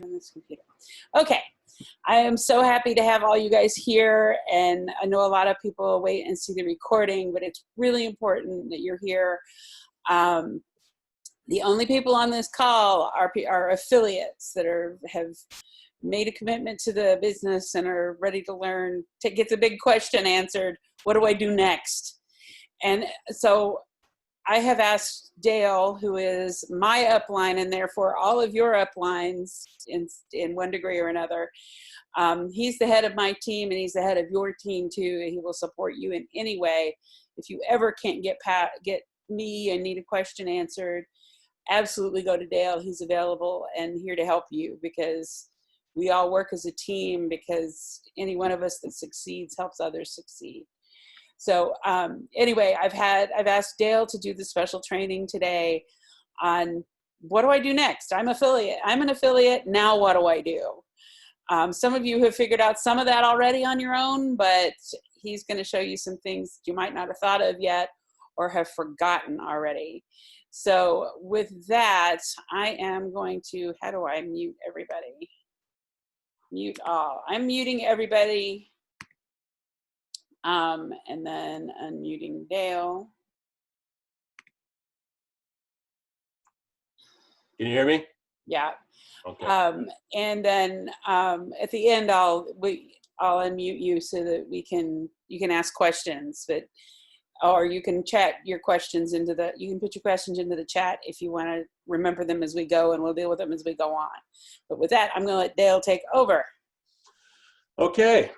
on this computer. Okay, I am so happy to have all you guys here, and I know a lot of people wait and see the recording, but it's really important that you're here. The only people on this call are affiliates that have made a commitment to the business and are ready to learn, to get the big question answered, what do I do next? And so I have asked Dale, who is my upline and therefore all of your uplines in one degree or another. He's the head of my team and he's the head of your team too. He will support you in any way. If you ever can't get me and need a question answered, absolutely go to Dale. He's available and here to help you, because we all work as a team, because any one of us that succeeds helps others succeed. So anyway, I've asked Dale to do the special training today on what do I do next? I'm an affiliate. Now what do I do? Some of you have figured out some of that already on your own, but he's going to show you some things you might not have thought of yet or have forgotten already. So with that, I am going to, how do I mute everybody? Mute all. I'm muting everybody. And then unmuting Dale. Can you hear me? Yeah. Okay. And then at the end, I'll unmute you so that you can ask questions, or you can chat your questions you can put your questions into the chat if you want to remember them as we go, and we'll deal with them as we go on. But with that, I'm going to let Dale take over. Okay.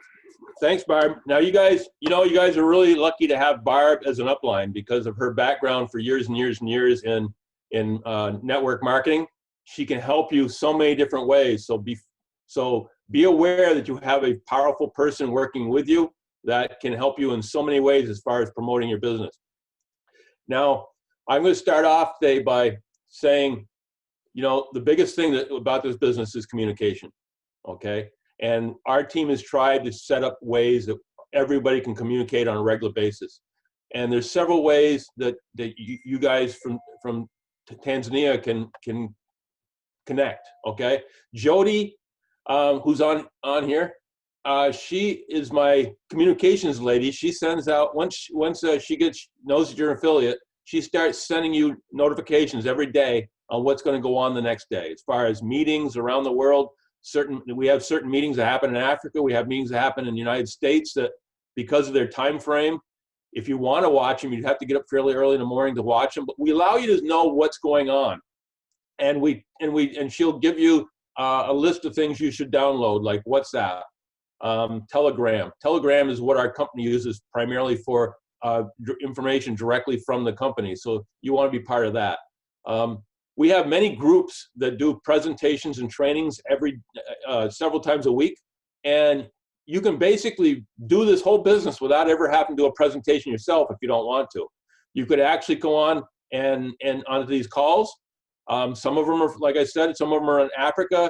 Thanks, Barb. Now, you guys are really lucky to have Barb as an upline because of her background for years and years and years in network marketing. She can help you so many different ways. So be aware that you have a powerful person working with you that can help you in so many ways as far as promoting your business. Now, I'm going to start off today by saying, the biggest thing about this business is communication. Okay. And our team has tried to set up ways that everybody can communicate on a regular basis. And there's several ways that you guys from Tanzania can connect, okay? Jody, who's on here, she is my communications lady. She sends out, once she knows that you're an affiliate, she starts sending you notifications every day on what's going to go on the next day, as far as meetings around the world. We have certain meetings that happen in Africa. We have meetings that happen in the United States that, because of their time frame, if you want to watch them, you'd have to get up fairly early in the morning to watch them. But we allow you to know what's going on, and she'll give you a list of things you should download, like WhatsApp, Telegram. Telegram is what our company uses primarily for information directly from the company. So you want to be part of that. We have many groups that do presentations and trainings several times a week, and you can basically do this whole business without ever having to do a presentation yourself if you don't want to. You could actually go on and onto these calls. Some of them are, like I said, some of them are in Africa.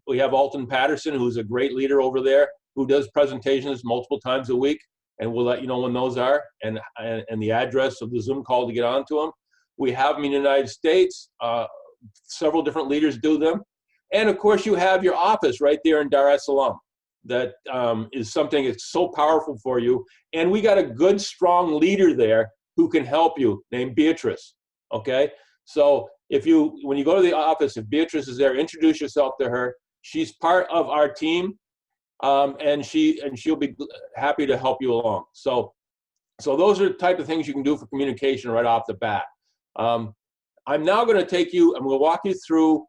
We have Alton Patterson, who's a great leader over there, who does presentations multiple times a week, and we'll let you know when those are and the address of the Zoom call to get onto them. We have them in the United States. Several different leaders do them. And of course, you have your office right there in Dar es Salaam. That is something that's so powerful for you. And we got a good, strong leader there who can help you, named Beatrice. Okay? So when you go to the office, if Beatrice is there, introduce yourself to her. She's part of our team, and she'll be happy to help you along. So those are the type of things you can do for communication right off the bat. I'm now going to walk you through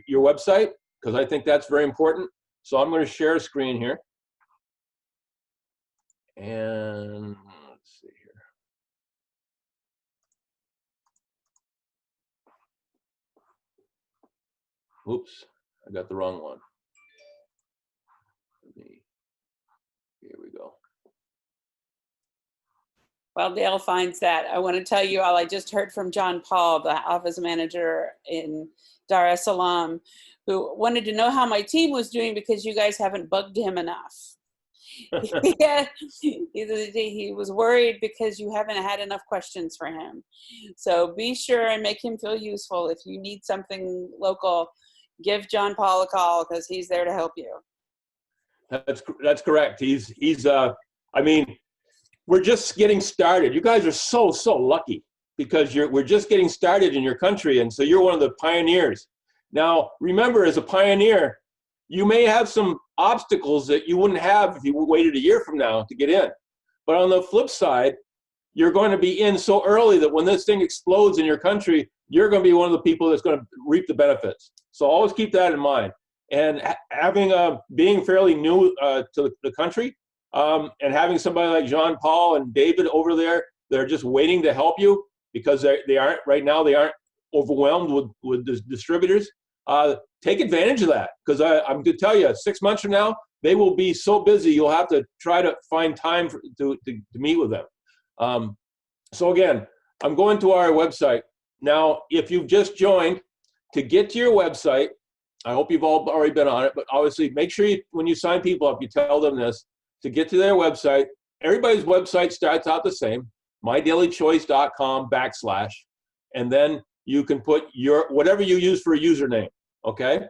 your website, because I think that's very important. So I'm going to share a screen here. And let's see here. Oops, I got the wrong one. Here we go. While Dale finds that, I want to tell you all, I just heard from John Paul, the office manager in Dar es Salaam, who wanted to know how my team was doing because you guys haven't bugged him enough. He was worried because you haven't had enough questions for him. So be sure and make him feel useful. If you need something local, give John Paul a call because he's there to help you. That's correct. I mean, we're just getting started. You guys are so lucky because we're just getting started in your country, and so you're one of the pioneers. Now, remember, as a pioneer, you may have some obstacles that you wouldn't have if you waited a year from now to get in. But on the flip side, you're going to be in so early that when this thing explodes in your country, you're going to be one of the people that's going to reap the benefits. So always keep that in mind. And having being fairly new to the country, and having somebody like Jean Paul and David over there, they're just waiting to help you because they aren't right now. They aren't overwhelmed with the distributors. Take advantage of that, because I'm going to tell you, 6 months from now, they will be so busy you'll have to try to find time to meet with them. So again, I'm going to our website. Now, if you've just joined, to get to your website, I hope you've all already been on it, but obviously make sure when you sign people up, you tell them this. To get to their website, everybody's website starts out the same, mydailychoice.com /, and then you can put whatever you use for a username, okay?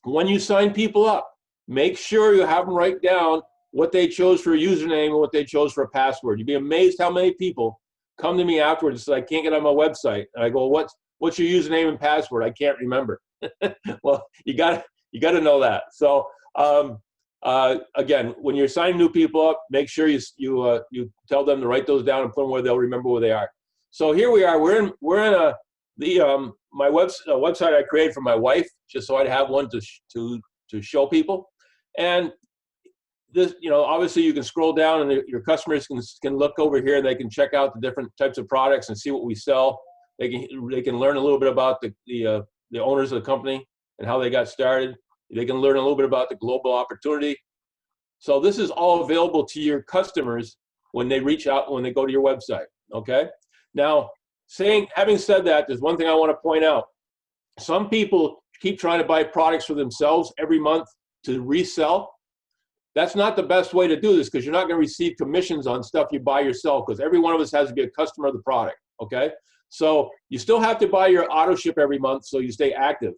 When you sign people up, make sure you have them write down what they chose for a username and what they chose for a password. You'd be amazed how many people come to me afterwards and say, I can't get on my website. And I go, what's your username and password? I can't remember. Well, you got to know that. So again, when you're signing new people up, make sure you tell them to write those down and put them where they'll remember where they are. So here we are. We're in my website I created for my wife, just so I'd have one to show people. And this, obviously you can scroll down and your customers can look over here and they can check out the different types of products and see what we sell. They can learn a little bit about the owners of the company and how they got started. They can learn a little bit about the global opportunity. So this is all available to your customers when they reach out, when they go to your website, okay? Now, having said that, there's one thing I want to point out. Some people keep trying to buy products for themselves every month to resell. That's not the best way to do this, because you're not going to receive commissions on stuff you buy yourself, because every one of us has to be a customer of the product, okay? So you still have to buy your auto ship every month so you stay active.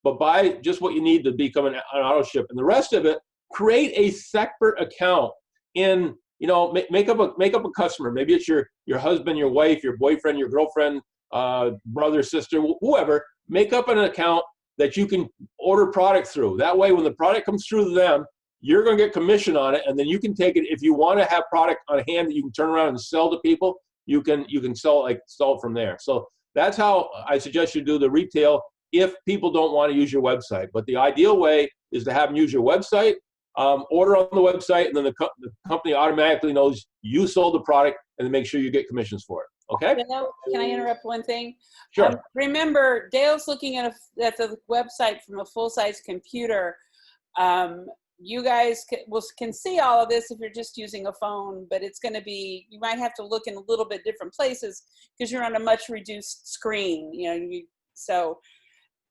But buy just what you need to become an auto ship. And the rest of it, create a separate account in, make up a customer. Maybe it's your husband, your wife, your boyfriend, your girlfriend, brother, sister, whoever. Make up an account that you can order product through. That way, when the product comes through them, you're going to get commission on it, and then you can take it. If you want to have product on hand that you can turn around and sell to people, you can sell it from there. So that's how I suggest you do the retail if people don't want to use your website. But the ideal way is to have them use your website, order on the website, and then the company automatically knows you sold the product, and then make sure you get commissions for it. Okay? Can I interrupt one thing? Sure. Remember, Dale's looking at the website from a full-size computer. You guys can see all of this if you're just using a phone, but it's going to be, you might have to look in a little bit different places because you're on a much reduced screen. So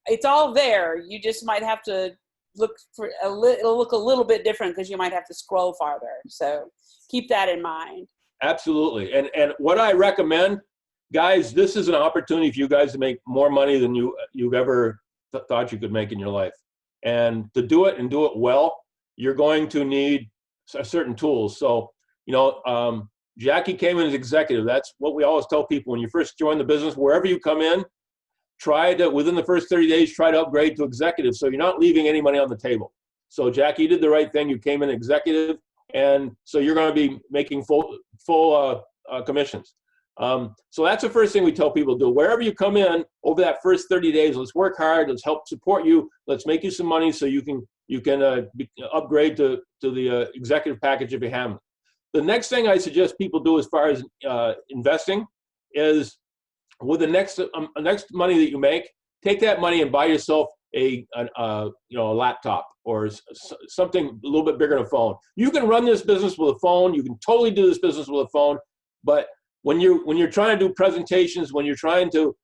it's all there. You just might have to look for it'll look a little bit different because you might have to scroll farther. So keep that in mind. Absolutely. And what I recommend, guys, this is an opportunity for you guys to make more money than you've ever thought you could make in your life. And to do it and do it well, you're going to need certain tools. So, Jackie came in as executive. That's what we always tell people when you first join the business. Wherever you come in, within the first 30 days, try to upgrade to executive so you're not leaving any money on the table. So, Jackie, you did the right thing. You came in executive, and so you're going to be making full commissions. So that's the first thing we tell people to do. Wherever you come in over that first 30 days, let's work hard. Let's help support you. Let's make you some money so you can upgrade to the executive package if you haven't. The next thing I suggest people do as far as investing is with the next money that you make, take that money and buy yourself a laptop or something a little bit bigger than a phone. You can run this business with a phone. You can totally do this business with a phone, but when you're trying to do presentations, when you're trying to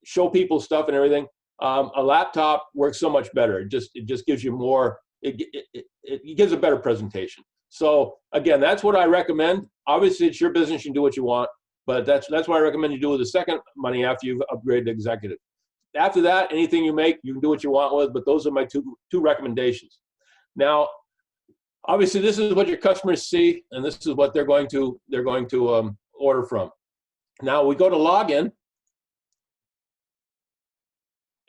show people stuff and everything, a laptop works so much better. It just gives you more. It gives a better presentation. So again, that's what I recommend. Obviously, it's your business. You can do what you want, but that's what I recommend you do with the second money after you've upgraded to executive. after that, anything you make, you can do what you want with, but those are my two recommendations. Now, obviously, this is what your customers see, and this is what they're going to order from. Now we go to login,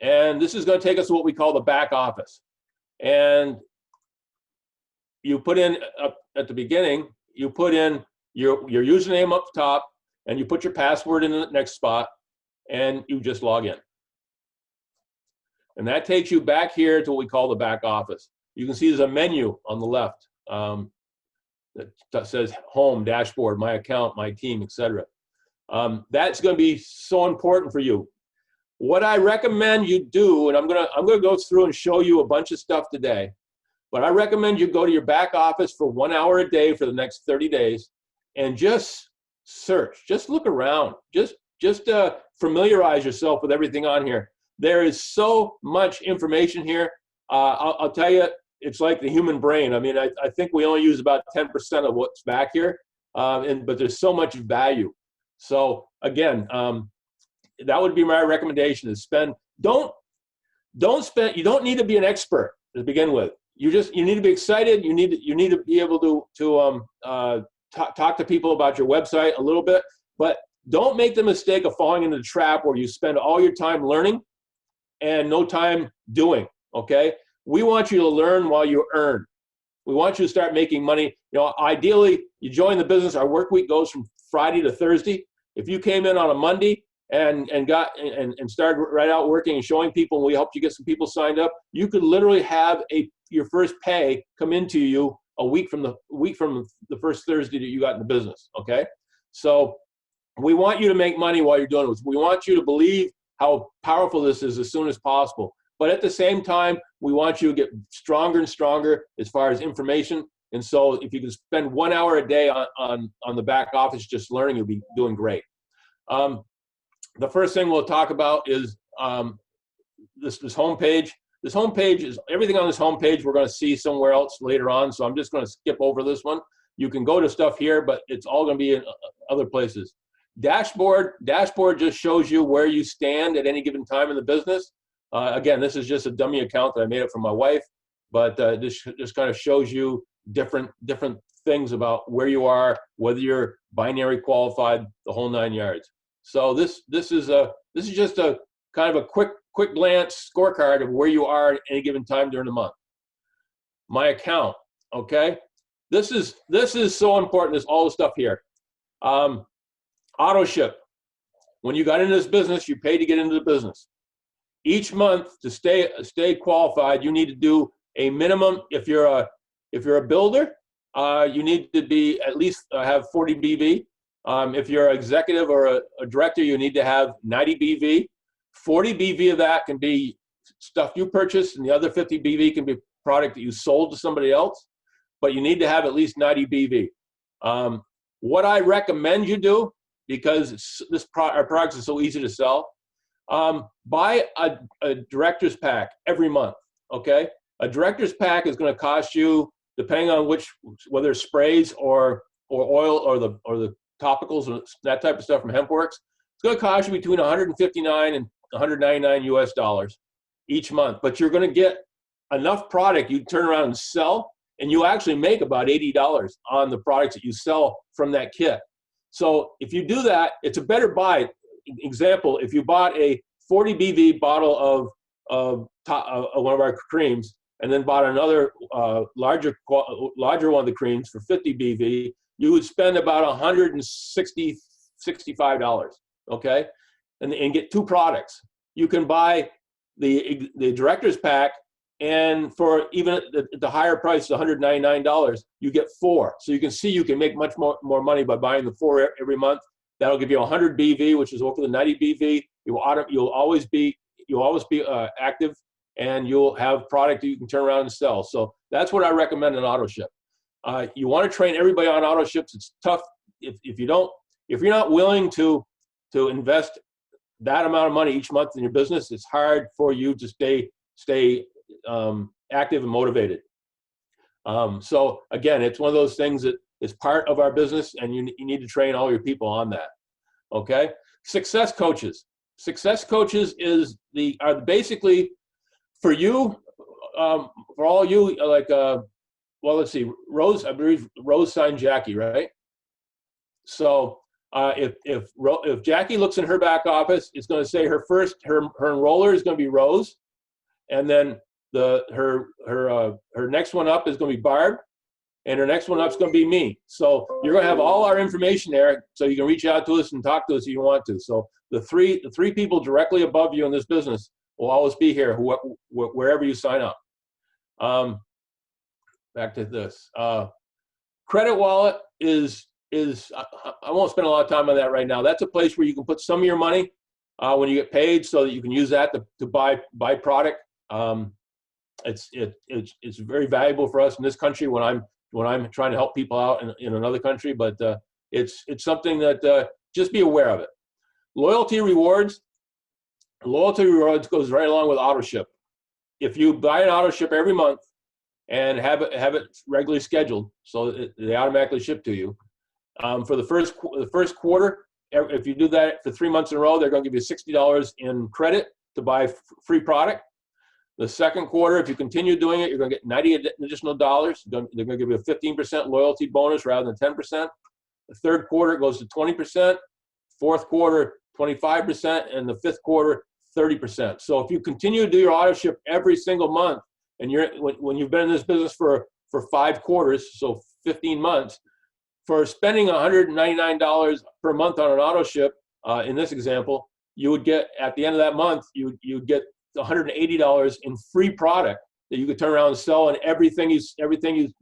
and this is going to take us to what we call the back office. And you put in at the beginning, you put in your username up top, and you put your password in the next spot, and you just log in. And that takes you back here to what we call the back office. You can see there's a menu on the left that says home, dashboard, my account, my team, etc. That's going to be so important for you. What I recommend you do, and I'm gonna go through and show you a bunch of stuff today, but I recommend you go to your back office for 1 hour a day for the next 30 days and just search, just look around, just familiarize yourself with everything on here. There is so much information here. I'll tell you, it's like the human brain. I mean, I think we only use about 10% of what's back here, but there's so much value. So again, that would be my recommendation: is don't spend. You don't need to be an expert to begin with. You need to be excited. You need to be able to talk to people about your website a little bit, but don't make the mistake of falling into the trap where you spend all your time learning and no time doing. Okay, we want you to learn while you earn. We want you to start making money. You know, ideally, you join the business. Our work week goes from Friday to Thursday. If you came in on a Monday and started right out working and showing people, and we helped you get some people signed up, you could literally have your first pay come into you a week from the first Thursday that you got in the business. Okay, so we want you to make money while you're doing this. We want you to believe how powerful this is as soon as possible. But at the same time, we want you to get stronger and stronger as far as information. And so if you can spend 1 hour a day on the back office just learning, you'll be doing great. The first thing we'll talk about is this homepage. This homepage is everything on this homepage we're going to see somewhere else later on. So I'm just going to skip over this one. You can go to stuff here, but it's all going to be in other places. Dashboard just shows you where you stand at any given time in the business. Again, this is just a dummy account that I made up for my wife, but this just kind of shows you different things about where you are, whether you're binary qualified, the whole 9 yards. So this is just a kind of a quick glance scorecard of where you are at any given time during the month. My account, okay? This is so important. There's all the stuff here. Auto ship. When you got into this business, you paid to get into the business. Each month, to stay qualified, you need to do a minimum. If you're a builder, you need to be at least have 40 BV. If you're an executive or a director, you need to have 90 BV. 40 BV of that can be stuff you purchased, and the other 50 BV can be product that you sold to somebody else. But you need to have at least 90 BV. What I recommend you do, because our products are so easy to sell, buy a director's pack every month. Okay, a director's pack is going to cost you, depending on whether it's sprays or oil or the topicals and that type of stuff from HempWorks, it's going to cost you between $159 and $199 US each month. But you're going to get enough product you turn around and sell, and you actually make about $80 on the products that you sell from that kit. So if you do that, it's a better buy. Example, if you bought a 40 BV bottle of one of our creams, and then bought another larger one of the creams for 50 BV, you would spend about $165, okay, and get two products. You can buy the director's pack, and for even at the higher price, $199, you get 4. So you can see you can make much more money by buying the 4 every month. That'll give you 100 BV, which is over the 90 BV. You'll always be active, and you'll have product that you can turn around and sell. So that's what I recommend in auto ship. You want to train everybody on auto ships. It's tough if you're not willing to invest that amount of money each month in your business. It's hard for you to stay active and motivated. So again, it's one of those things that is part of our business, and you need to train all your people on that. Okay, success coaches. success coaches are basically for you, for all you, like, well, let's see, Rose, I believe Rose signed Jackie, right? So if Jackie looks in her back office, it's going to say her enroller is going to be Rose, and then her next one up is going to be Barb, and her next one up is going to be me. So you're going to have all our information there, so you can reach out to us and talk to us if you want to. So the three people directly above you in this business will always be here, wherever you sign up. Back to this. Credit wallet is I won't spend a lot of time on that right now. That's a place where you can put some of your money when you get paid, so that you can use that to buy product. It's very valuable for us in this country when I'm trying to help people out in another country. But it's something that just be aware of it. Loyalty rewards goes right along with auto ship. If you buy an auto ship every month and have it regularly scheduled, so they automatically ship to you. For the first quarter, if you do that for 3 months in a row, they're going to give you $60 in credit to buy free product. The second quarter, if you continue doing it, you're going to get $90 additional dollars. They're going to give you a 15% loyalty bonus rather than 10%. The third quarter, it goes to 20%. Fourth quarter, 25%, and the fifth quarter, 30%. So if you continue to do your auto ship every single month, and when you've been in this business for 5 quarters, so 15 months, for spending $199 per month on an auto ship, in this example, you would get, at the end of that month, you'd get $180 in free product that you could turn around and sell, and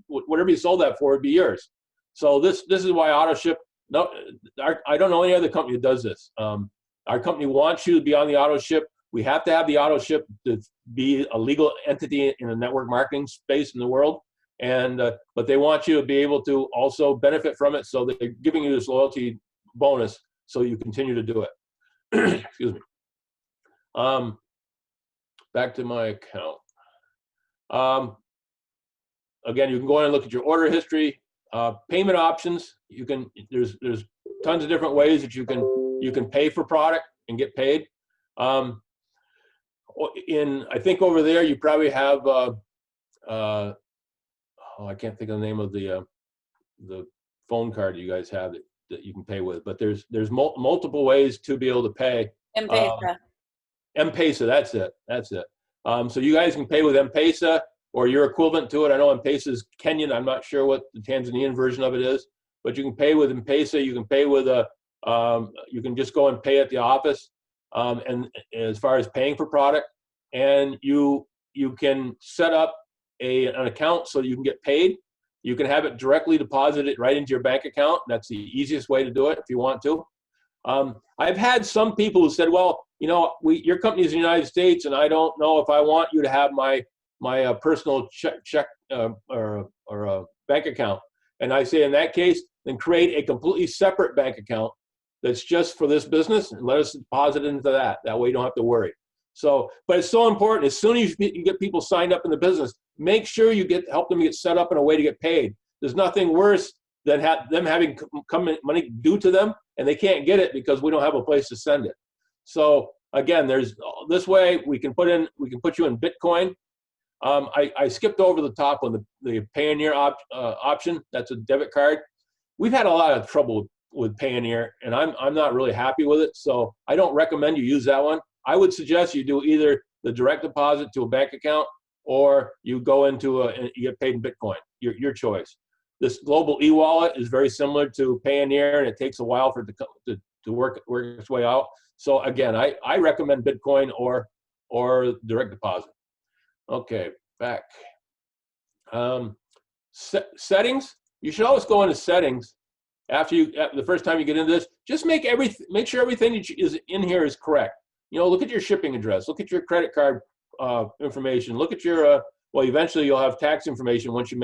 whatever you sold that for would be yours. So this is why auto ship. No, I don't know any other company that does this. Our company wants you to be on the auto ship. We have to have the auto ship to be a legal entity in the network marketing space in the world. And but they want you to be able to also benefit from it, so they're giving you this loyalty bonus so you continue to do it. Excuse me. Back to my account. Again, you can go in and look at your order history, payment options. There's tons of different ways that you can pay for product and get paid. I think over there you probably have I can't think of the name of the phone card you guys have that you can pay with, but there's multiple ways to be able to pay. M-Pesa. M-Pesa, that's it. So you guys can pay with M-Pesa or your equivalent to it. I know M-Pesa is Kenyan. I'm not sure what the Tanzanian version of it is, but you can pay with M-Pesa. You can pay with you can just go and pay at the office. And as far as paying for product, and you can set up an account so you can get paid. You can have it directly deposited right into your bank account. That's the easiest way to do it if you want to. I've had some people who said, well, your company is in the United States, and I don't know if I want you to have my personal check or bank account. And I say, in that case, then create a completely separate bank account that's just for this business, and let us deposit into that. That way you don't have to worry. So, but it's so important. As soon as you get people signed up in the business, make sure you help them get set up in a way to get paid. There's nothing worse than them having money due to them, and they can't get it because we don't have a place to send it. So again, there's this way we can put you in Bitcoin. I skipped over the top on the Payoneer option. That's a debit card. We've had a lot of trouble with Payoneer, and I'm not really happy with it. So I don't recommend you use that one. I would suggest you do either the direct deposit to a bank account, or you go into and you get paid in Bitcoin. Your choice. This global e-wallet is very similar to Payoneer, and it takes a while for it to work its way out. So again, I recommend Bitcoin or direct deposit. Okay, back. Settings. You should always go into settings after the first time you get into this. Just make sure everything is in here is correct. Look at your shipping address. Look at your credit card information. Look at your well, eventually you'll have tax information once you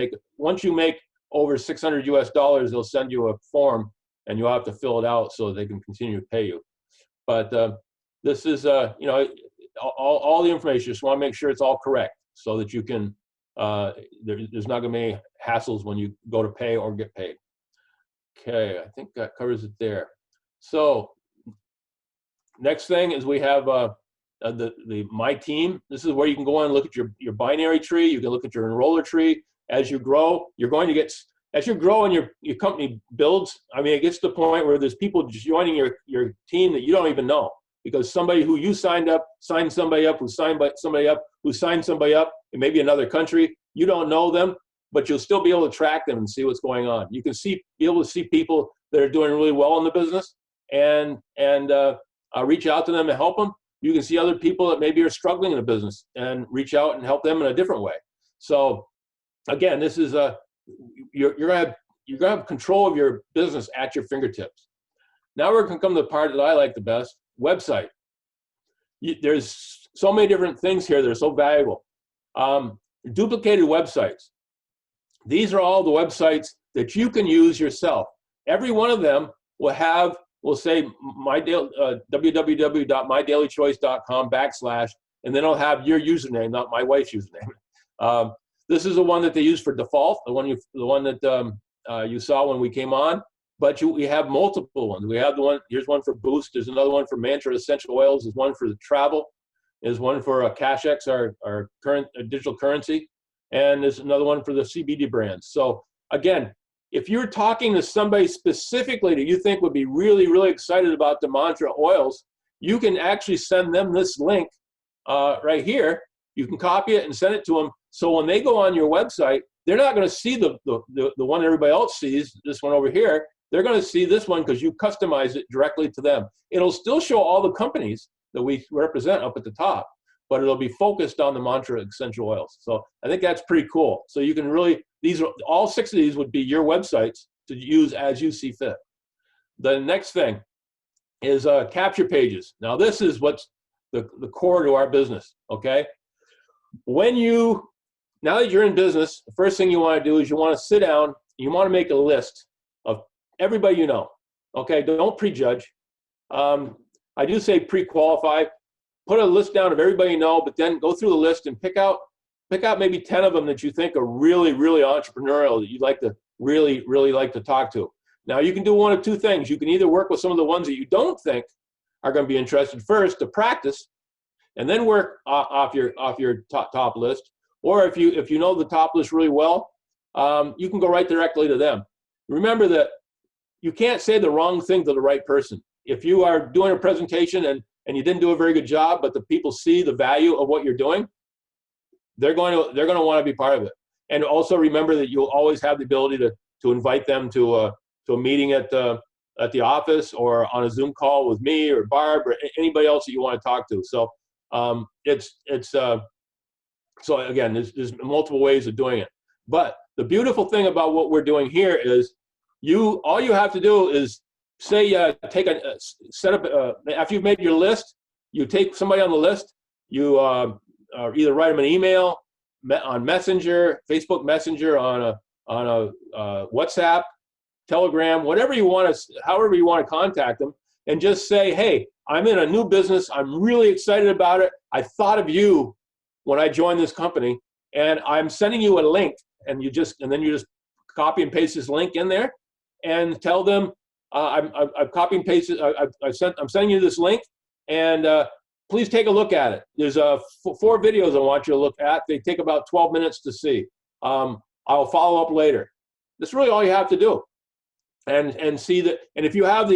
make over $600 US. They'll send you a form, and you'll have to fill it out so they can continue to pay you. But this is all the information. Just want to make sure it's all correct so that you can. There's not going to be any hassles when you go to pay or get paid. Okay, I think that covers it there. So Next thing is we have the My Team. This is where you can go on and look at your binary tree. You can look at your enroller tree. As you grow, you're going to get, as you grow and your company builds, I mean, it gets to the point where there's people joining your team that you don't even know, because somebody who you signed somebody up, who signed somebody up, who signed somebody up in maybe another country. You don't know them, but you'll still be able to track them and see what's going on. You can be able to see people that are doing really well in the business and reach out to them and help them. You can see other people that maybe are struggling in the business and reach out and help them in a different way. So again, this is you're gonna have control of your business at your fingertips. Now we're gonna come to the part that I like the best: website. There's so many different things here that are so valuable. Duplicated websites. These are all the websites that you can use yourself. Every one of them will say www.mydailychoice.com / and then it'll have your username, not my wife's username. This is the one that they use for default, the one that you saw when we came on. But we have multiple ones. We have here's one for Boost. There's another one for Mantra Essential Oils. There's one for the travel. There's one for CashX, our current digital currency. And there's another one for the CBD brands. So again, if you're talking to somebody specifically that you think would be really, really excited about the Mantra oils, you can actually send them this link right here. You can copy it and send it to them. So when they go on your website, they're not going to see the one everybody else sees, this one over here. They're going to see this one because you customize it directly to them. It'll still show all the companies that we represent up at the top, but it'll be focused on the Mantra essential oils. So I think that's pretty cool. So you can really, all 6 of these would be your websites to use as you see fit. The next thing is capture pages. Now this is what's the core to our business, okay? Now that you're in business, the first thing you want to do is you want to sit down, you want to make a list of everybody you know, okay? Don't prejudge. I do say pre-qualify. Put a list down of everybody you know, but then go through the list and pick out maybe 10 of them that you think are really, really entrepreneurial, that you'd like to really, really like to talk to. Now you can do one of two things. You can either work with some of the ones that you don't think are going to be interested first to practice, and then work off your top list. Or if you know the top list really well, you can go right directly to them. Remember that you can't say the wrong thing to the right person. If you are doing a presentation and you didn't do a very good job, but the people see the value of what you're doing, they're going to want to be part of it. And also remember that you'll always have the ability to invite them to a meeting at the office or on a Zoom call with me or Barb or anybody else that you want to talk to. So so again, there's multiple ways of doing it. But the beautiful thing about what we're doing here is all you have to do is say set up after you've made your list, you take somebody on the list, you either write them an email on Messenger, Facebook Messenger, on a WhatsApp, Telegram, whatever you want to, however you want to contact them, and just say, hey, I'm in a new business. I'm really excited about it. I thought of you when I joined this company, and I'm sending you a link, and then you just copy and paste this link in there, and tell them I've copy and pasted. I'm sending you this link, and please take a look at it. There's 4 videos I want you to look at. They take about 12 minutes to see. I'll follow up later. That's really all you have to do, and see that. And if you have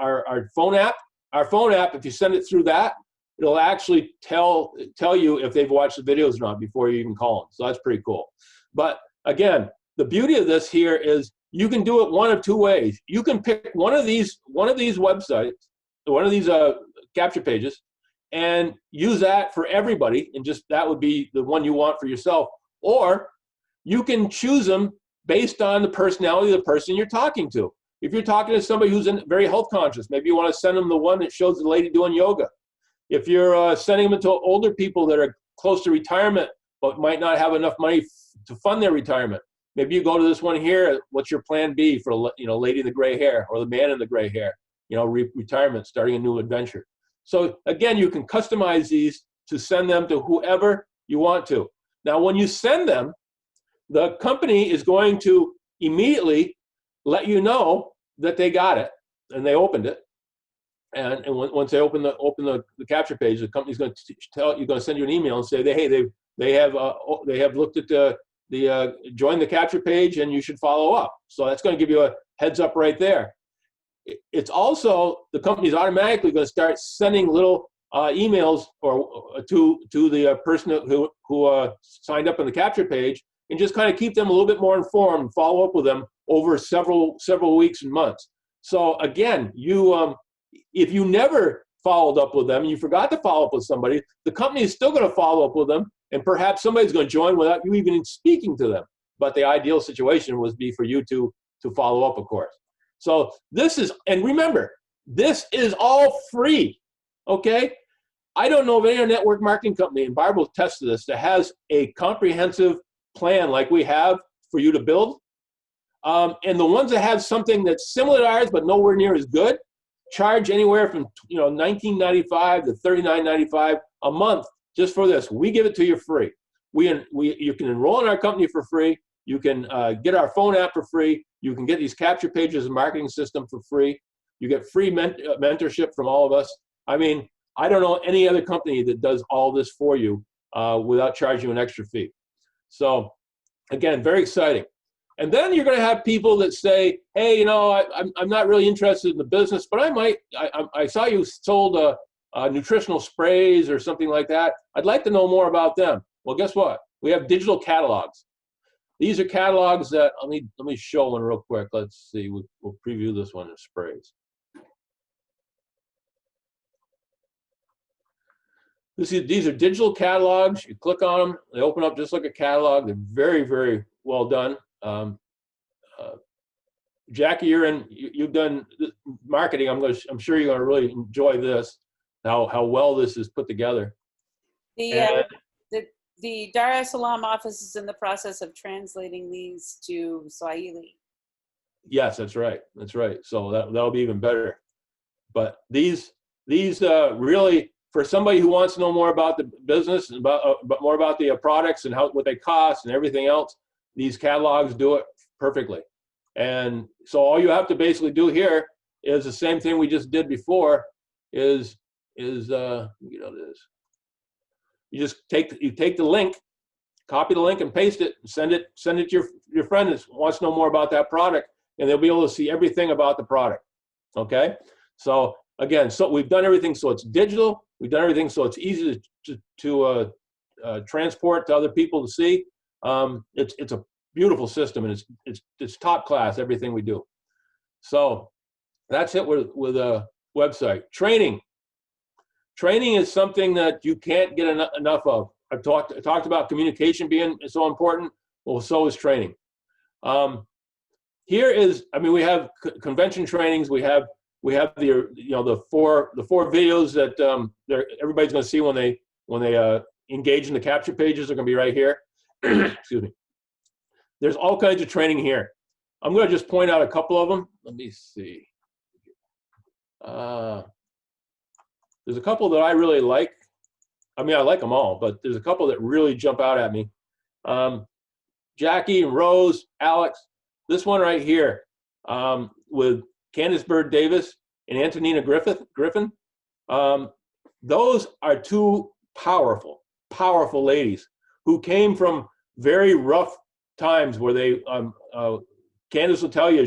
our phone app, if you send it through that, it'll actually tell you if they've watched the videos or not before you even call them. So that's pretty cool. But again, the beauty of this here is you can do it one of 2 ways. You can pick one of these websites, one of these capture pages, and use that for everybody, and just that would be the one you want for yourself. Or you can choose them based on the personality of the person you're talking to. If you're talking to somebody who's very health conscious, maybe you want to send them the one that shows the lady doing yoga. If you're sending them to older people that are close to retirement but might not have enough money to fund their retirement, maybe you go to this one here. What's your plan B for lady in the gray hair or the man in the gray hair? Retirement, starting a new adventure. So again, you can customize these to send them to whoever you want to. Now, when you send them, the company is going to immediately let you know that they got it and they opened it. once they open the capture page, the company's going to send you an email and say, hey, they have looked at the join the capture page, and you should follow up. So that's going to give you a heads up right there. It's also, the company's automatically going to start sending little emails to the person who signed up on the capture page, and just kind of keep them a little bit more informed and follow up with them over several weeks and months. So again, if you never followed up with them and you forgot to follow up with somebody, the company is still going to follow up with them, and perhaps somebody's going to join without you even speaking to them. But the ideal situation would be for you to follow up, of course. So this is, and remember, this is all free, okay? I don't know of any network marketing company, and Barb will attest to this, that has a comprehensive plan like we have for you to build. And the ones that have something that's similar to ours but nowhere near as good charge anywhere from $19.95 to $39.95 a month just for this. We give it to you free. You can enroll in our company for free. You can get our phone app for free. You can get these capture pages and marketing system for free. You get free mentorship from all of us. I mean, I don't know any other company that does all this for you without charging you an extra fee. So again, very exciting. And then you're going to have people that say, hey, I'm not really interested in the business, but I saw you sold nutritional sprays or something like that. I'd like to know more about them. Well, guess what? We have digital catalogs. These are catalogs that, let me show one real quick. Let's see, we'll preview this one in sprays. These are digital catalogs. You click on them, they open up just like a catalog. They're very, very well done. Jackie, you've done marketing. I'm sure you're going to really enjoy this. How well this is put together. The Dar es Salaam office is in the process of translating these to Swahili. Yes, that's right. That's right. So that'll be even better. But these really, for somebody who wants to know more about the business and more about the products and what they cost and everything else, these catalogs do it perfectly. And so all you have to basically do here is the same thing we just did before. You take the link, copy the link and paste it, and send it to your friend that wants to know more about that product, and they'll be able to see everything about the product. Okay. So again, we've done everything so it's digital. We've done everything so it's easy to transport to other people to see. It's a beautiful system, and it's top class, everything we do. So that's it with a website. Training is something that you can't get enough of. I talked about communication being so important. Well, so is training. We have convention trainings. We have the four videos that everybody's going to see when they engage in the capture pages are going to be right here. Excuse me. There's all kinds of training here. I'm going to just point out a couple of them. Let me see. There's a couple that I really like. I mean, I like them all, but there's a couple that really jump out at me. Jackie and Rose, Alex, this one right here with Candice Bird Davis and Antonina Griffin. Those are two powerful ladies who came from very rough times where they, Candice will tell you,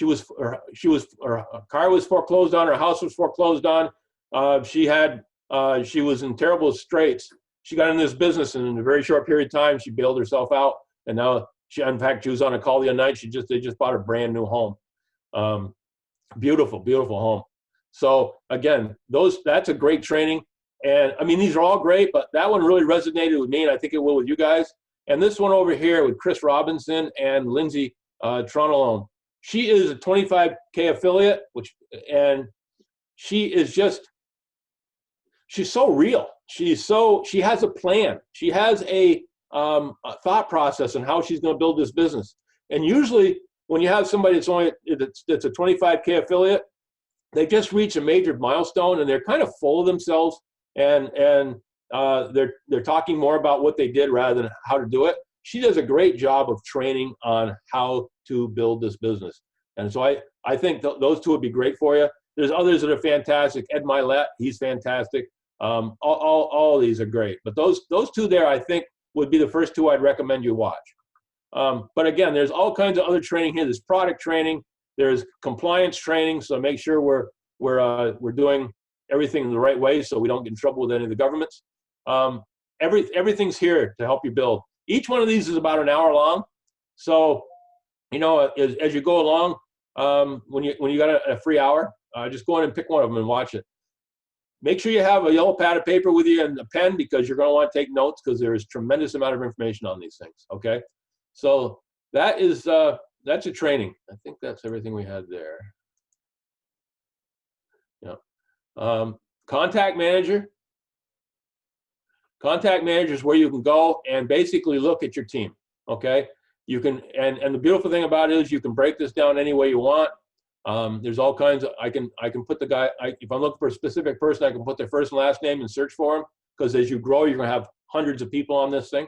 her car was foreclosed on, her house was foreclosed on. She was in terrible straits. She got in this business, and in a very short period of time, she bailed herself out. And now she was on a call the other night. They just bought a brand new home. Beautiful, beautiful home. So again, that's a great training. And I mean, these are all great, but that one really resonated with me, and I think it will with you guys. And this one over here with Chris Robinson and Lindsay Tronalone. She is a 25K affiliate, and she's so real. She has a plan. She has a thought process on how she's going to build this business. And usually when you have somebody that's a 25K affiliate, they just reach a major milestone and they're kind of full of themselves, and they're talking more about what they did rather than how to do it. She does a great job of training on how to build this business. And so I think those two would be great for you. there's others that are fantastic. Ed Milet, he's fantastic. All of these are great. But those two there, I think, would be the first two I'd recommend you watch. But again, there's all kinds of other training here. There's product training. There's compliance training. So make sure we're doing everything the right way so we don't get in trouble with any of the governments. Everything's here to help you build. Each one of these is about an hour long. So, you know, as you go along, when you got a free hour, just go in and pick one of them and watch it. Make sure you have a yellow pad of paper with you and a pen, because you're going to want to take notes, because there is tremendous amount of information on these things. Okay, so that's a training. I think that's everything we had there. Yeah. Contact manager. Contact manager is where you can go and basically look at your team. Okay, you can, and the beautiful thing about it is you can break this down any way you want. There's all kinds of, I can put the guy, if I'm looking for a specific person, I can put their first and last name and search for them, because as you grow, you're going to have hundreds of people on this thing.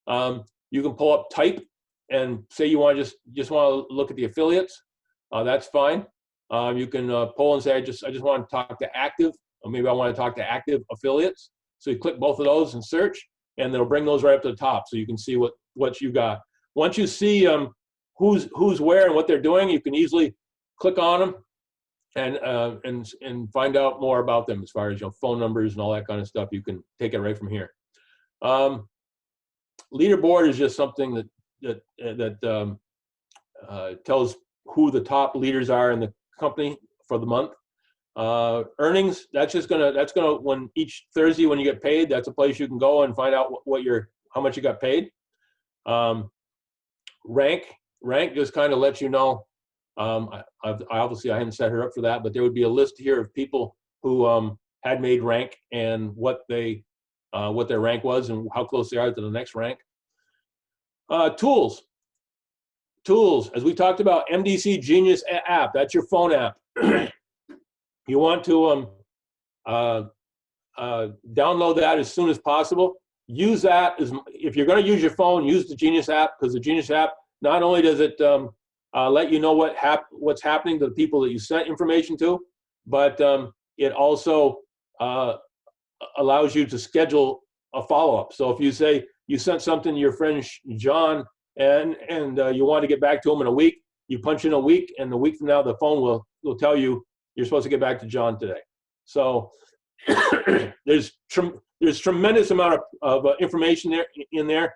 You can pull up type and say you want to just want to look at the affiliates. That's fine. You can pull and say, I just want to talk to active, or maybe I want to talk to active affiliates. So you click both of those and search, and it'll bring those right up to the top, so you can see what you got. Once you see who's where and what they're doing, you can easily click on them and find out more about them, as far as, you know, phone numbers and all that kind of stuff. You can take it right from here. Leaderboard is just something that tells who the top leaders are in the company for the month. Earnings, that's gonna when each Thursday when you get paid, that's a place you can go and find out how much you got paid. Rank just kind of lets you know. Obviously I hadn't set her up for that, but there would be a list here of people who had made rank and what their rank was and how close they are to the next rank. Tools, as we talked about, MDC Genius app, that's your phone app. You want to download that as soon as possible. Use that if you're going to use your phone, use the Genius app, because the Genius app, not only does it let you know what's happening to the people that you sent information to, but it also allows you to schedule a follow-up. So if you say you sent something to your friend John and you want to get back to him in a week, you punch in a week, and a week from now the phone will tell you you're supposed to get back to John today. So there's tremendous amount of information in there.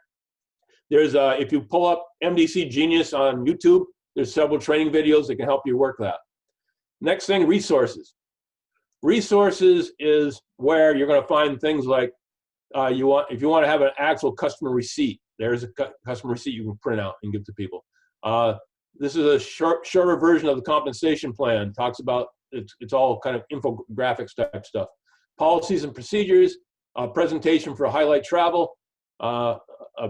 There's if you pull up MDC Genius on YouTube, there's several training videos that can help you work that. Next thing, resources. Resources is where you're going to find things like if you want to have an actual customer receipt, there's a customer receipt you can print out and give to people. This is a shorter version of the compensation plan. Talks about it's all kind of infographics type stuff. Policies and procedures, a presentation for highlight travel, a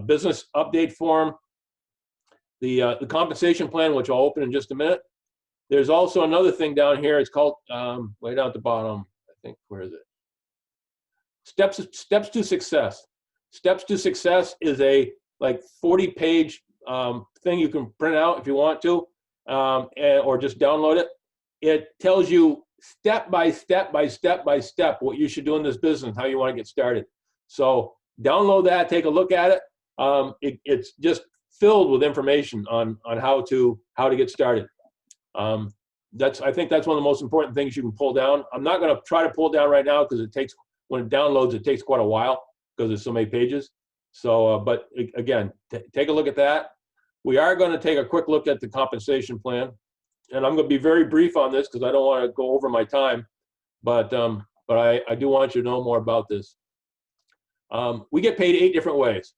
business update form, the compensation plan, which I'll open in just a minute. There's also another thing down here. It's called way down at the bottom. I think, where is it? Steps to success. Steps to success is a 40-page thing you can print out if you want to, or just download it. It tells you step by step what you should do in this business, how you want to get started. So download that, take a look at it. It's just filled with information on how to get started. I think that's one of the most important things you can pull down. I'm not going to try to pull it down right now, because when it downloads, it takes quite a while because there's so many pages. So, but again, take a look at that. We are going to take a quick look at the compensation plan, and I'm going to be very brief on this because I don't want to go over my time, but I do want you to know more about this. We get paid 8 different ways.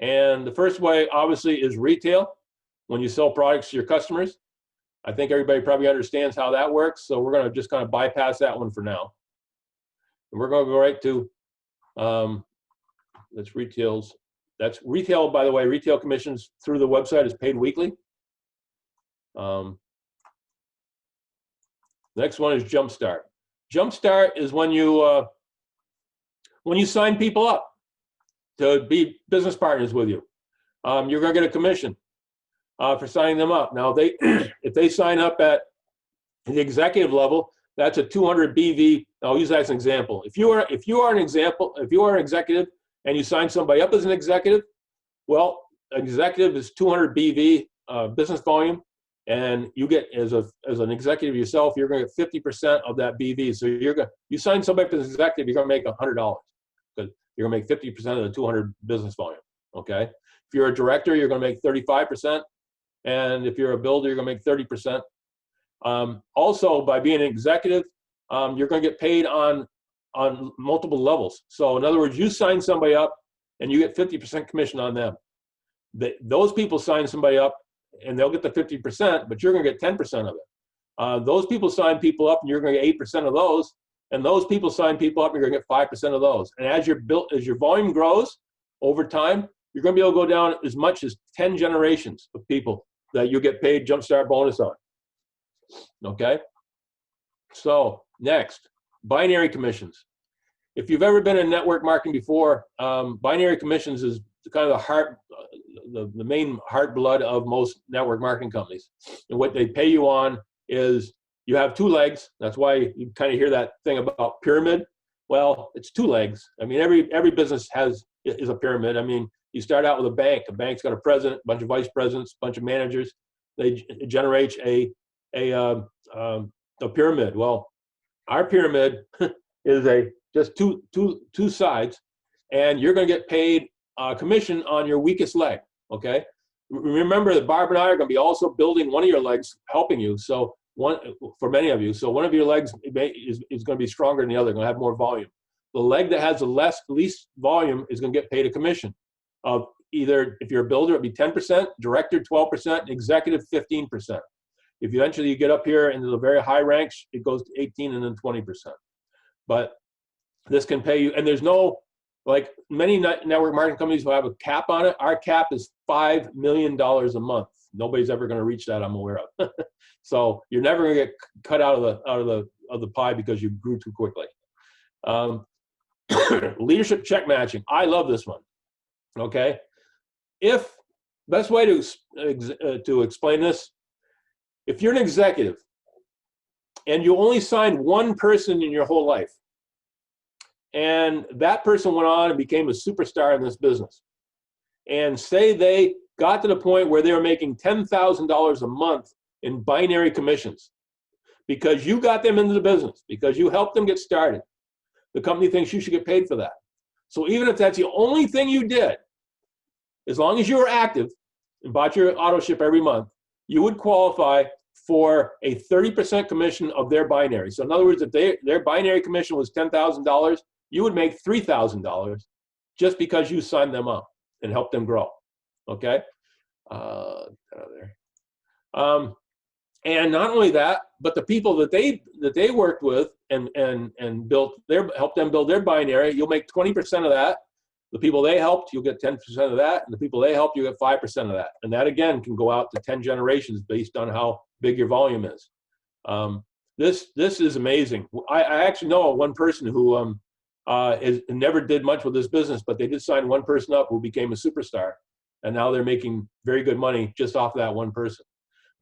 And the first way, obviously, is retail, when you sell products to your customers. I think everybody probably understands how that works, so we're going to just kind of bypass that one for now. And we're going to go right to, that's retail, by the way. Retail commissions through the website is paid weekly. Next one is Jumpstart. Jumpstart is when you sign people up to be business partners with you. You're going to get a commission for signing them up. Now, if they sign up at The executive level, that's a 200 BV. I'll use that as an example. If you are an executive and you sign somebody up as an executive, well, executive is 200 BV business volume, and you get as an executive yourself, you're going to get 50% of that BV. So you sign somebody up as an executive, you're going to make $100 because you're going to make 50% of the 200 business volume. Okay. If you're a director, you're going to make 35%, and if you're a builder, you're going to make 30%. Also, by being an executive, you're going to get paid on multiple levels. So in other words, you sign somebody up and you get 50% commission on them. Those people sign somebody up and they'll get the 50%, but you're going to get 10% of it. Those people sign people up and you're going to get 8% of those. And those people sign people up and you're going to get 5% of those. And as your volume grows over time, you're going to be able to go down as much as 10 generations of people that you get paid Jumpstart bonus on. Okay, so next, binary commissions. If you've ever been in network marketing before, binary commissions is kind of the main heart blood of most network marketing companies. And what they pay you on is you have two legs. That's why you kind of hear that thing about pyramid. Well, it's two legs. I mean, every business is a pyramid. I mean, you start out with a bank. A bank's got a president, a bunch of vice presidents, a bunch of managers. It generates a pyramid. Well, our pyramid is just two sides, and you're going to get paid commission on your weakest leg. Okay. Remember that Barb and I are going to be also building one of your legs, helping you. So for many of you, so one of your legs is going to be stronger than the other, going to have more volume. The leg that has the least volume is going to get paid a commission of either, if you're a builder, it'd be 10%, director 12%, executive 15%. If eventually you get up here into the very high ranks, it goes to 18 and then 20%. But this can pay you, and there's no, like many network marketing companies who have a cap on it. Our cap is $5 million a month. Nobody's ever going to reach that, I'm aware of. So you're never going to get cut out of the pie because you grew too quickly. Leadership check matching. I love this one. Okay, best way to explain this. If you're an executive and you only signed one person in your whole life, and that person went on and became a superstar in this business, and say they got to the point where they were making $10,000 a month in binary commissions because you got them into the business, because you helped them get started, the company thinks you should get paid for that. So even if that's the only thing you did, as long as you were active and bought your auto ship every month, you would qualify for a 30% commission of their binary. So in other words, if their binary commission was $10,000, you would make $3,000 just because you signed them up and helped them grow. Okay? And not only that, but the people that they worked with and helped them build their binary, you'll make 20% of that. The people they helped, you'll get 10% of that, and the people they helped, you get 5% of that. And that again can go out to 10 generations based on how big your volume is. This is amazing. I actually know one person who never did much with this business, but they did sign one person up who became a superstar, and now they're making very good money just off that one person.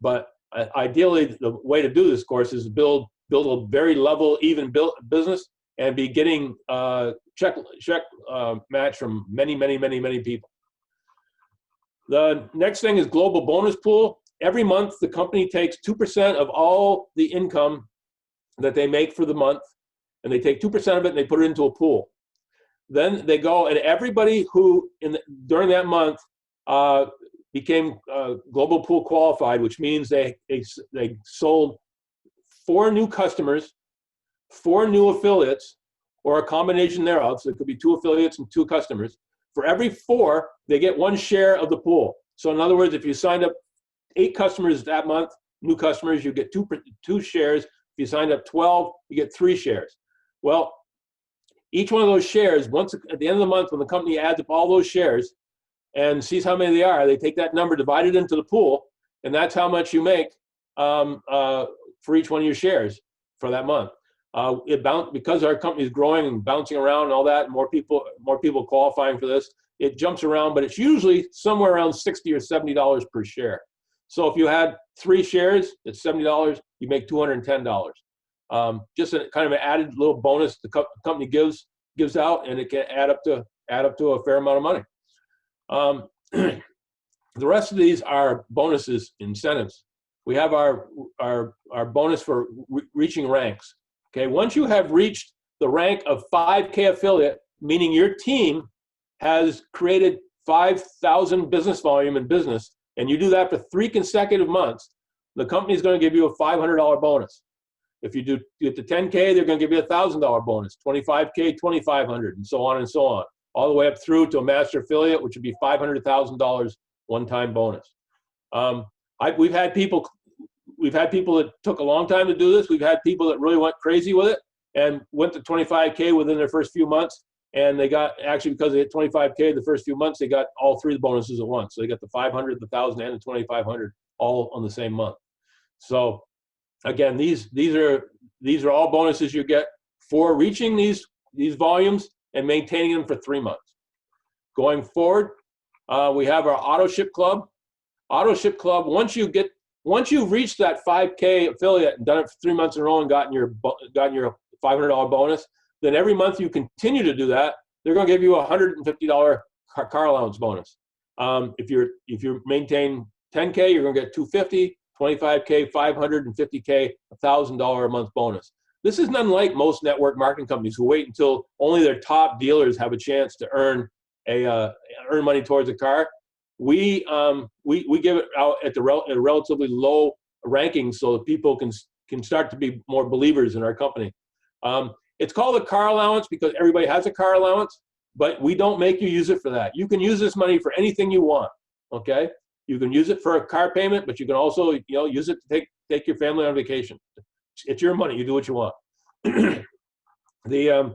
But ideally, the way to do this course is build a very level, even business, and be getting check match from many people. The next thing is global bonus pool. Every month, the company takes 2% of all the income that they make for the month, and they take 2% of it and they put it into a pool. Then they go, and everybody who during that month became global pool qualified, which means they sold 4 new customers, 4 new affiliates, or a combination thereof. So it could be 2 affiliates and 2 customers. For every 4, they get 1 share of the pool. So in other words, if you signed up 8 customers that month, new customers, you get 2 shares. If you signed up 12, you get 3 shares. Well, each one of those shares, once at the end of the month, when the company adds up all those shares and sees how many they are, they take that number, divide it into the pool, and that's how much you make for each one of your shares for that month. Because our company is growing and bouncing around and all that, more people qualifying for this, it jumps around, but it's usually somewhere around $60 or $70 per share. So if you had 3 shares, it's $70. You make $210. Just a kind of an added little bonus the company gives out, and it can add up to a fair amount of money. The rest of these are bonuses, incentives. We have our bonus for reaching ranks. Okay, once you have reached the rank of 5K affiliate, meaning your team has created 5,000 business volume in business, and you do that for 3 consecutive months, the company is going to give you a $500 bonus. If you get to 10K, they're going to give you a $1,000 bonus, 25K, 2,500, and so on and so on, all the way up through to a master affiliate, which would be $500,000 one-time bonus. We've had people that took a long time to do this. We've had people that really went crazy with it and went to 25K within their first few months. And they got, actually, because they hit 25K the first few months, they got all 3 of the bonuses at once. So they got the 500, the 1,000, and the 2,500 all on the same month. So again, these are all bonuses you get for reaching these volumes and maintaining them for 3 months. Going forward, we have our auto ship club. Auto ship club, once you've reached that 5K affiliate and done it for 3 months in a row and gotten your $500 bonus, then every month you continue to do that, they're going to give you a $150 car allowance bonus. If you maintain 10K, you're going to get $250, 25K, $500, and 50K, $1,000 a month bonus. This is unlike most network marketing companies who wait until only their top dealers have a chance to earn money towards a car. We give it out at a relatively low ranking so that people can start to be more believers in our company. It's called a car allowance because everybody has a car allowance, but we don't make you use it for that. You can use this money for anything you want, okay? You can use it for a car payment, but you can also use it to take your family on vacation. It's your money. You do what you want. The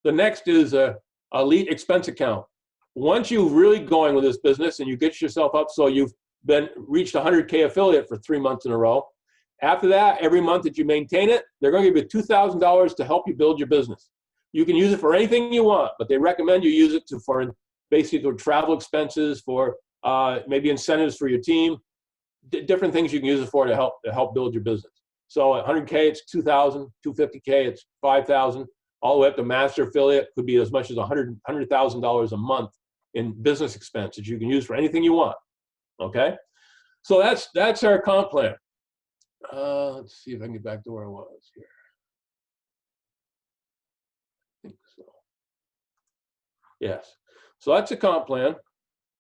next is a elite expense account. Once you're really going with this business and you get yourself up so you've reached 100K affiliate for 3 months in a row, after that, every month that you maintain it, they're going to give you $2,000 to help you build your business. You can use it for anything you want, but they recommend you use it for basically travel expenses, for maybe incentives for your team, different things you can use it for to help build your business. So at 100K, it's $2,000, 250K, it's $5,000, all the way up to master affiliate could be as much as $100,000 a month in business expenses you can use for anything you want. Okay, so that's our comp plan. Let's see if I can get back to where I was here. I think so. Yes. So that's a comp plan.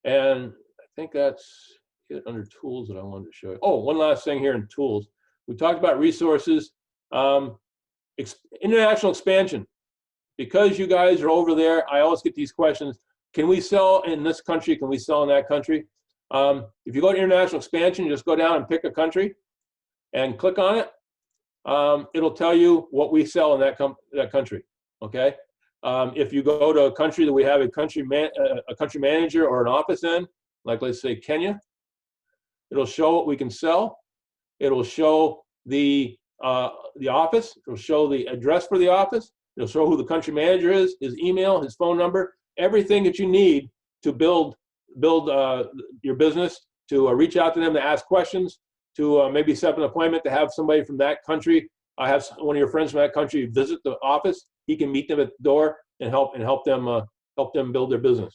And I think that's it under tools that I wanted to show you. Oh, one last thing here in tools. We talked about resources. International expansion. Because you guys are over there, I always get these questions. Can we sell in this country? Can we sell in that country? If you go to international expansion, you just go down and pick a country and click on it. It'll tell you what we sell in that country. Okay. If you go to a country that we have a country manager or an office in, like let's say Kenya, it'll show what we can sell. It'll show the office. It'll show the address for the office. It'll show who the country manager is, his email, his phone number, everything that you need to build your business, to reach out to them, to ask questions, to maybe set up an appointment to have somebody from that country, have one of your friends from that country visit the office. He can meet them at the door and help them build their business.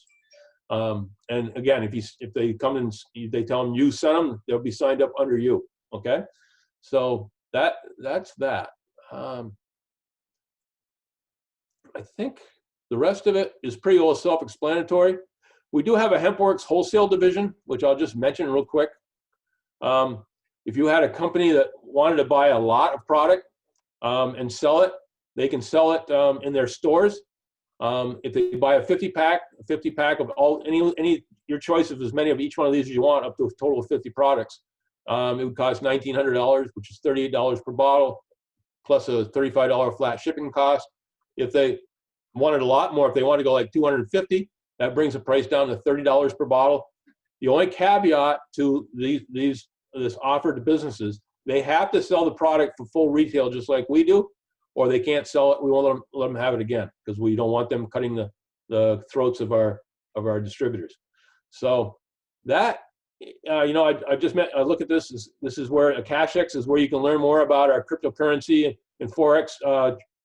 And again, if they come and they tell them you sent them, they'll be signed up under you. Okay, so that's that. I think the rest of it is pretty well self-explanatory. We do have a HempWorks wholesale division, which I'll just mention real quick. If you had a company that wanted to buy a lot of product and sell it, they can sell it in their stores. If they buy a 50 pack of your choice of as many of each one of these as you want, up to a total of 50 products, it would cost $1,900, which is $38 per bottle, plus a $35 flat shipping cost. If they wanted a lot more, if they want to go like 250, that brings the price down to $30 per bottle. The only caveat to this offer to businesses, they have to sell the product for full retail just like we do, or they can't sell it. We won't let them have it again because we don't want them cutting the throats of our distributors. So that you know, I just met, I look at this is where AkashX is where you can learn more about our cryptocurrency and Forex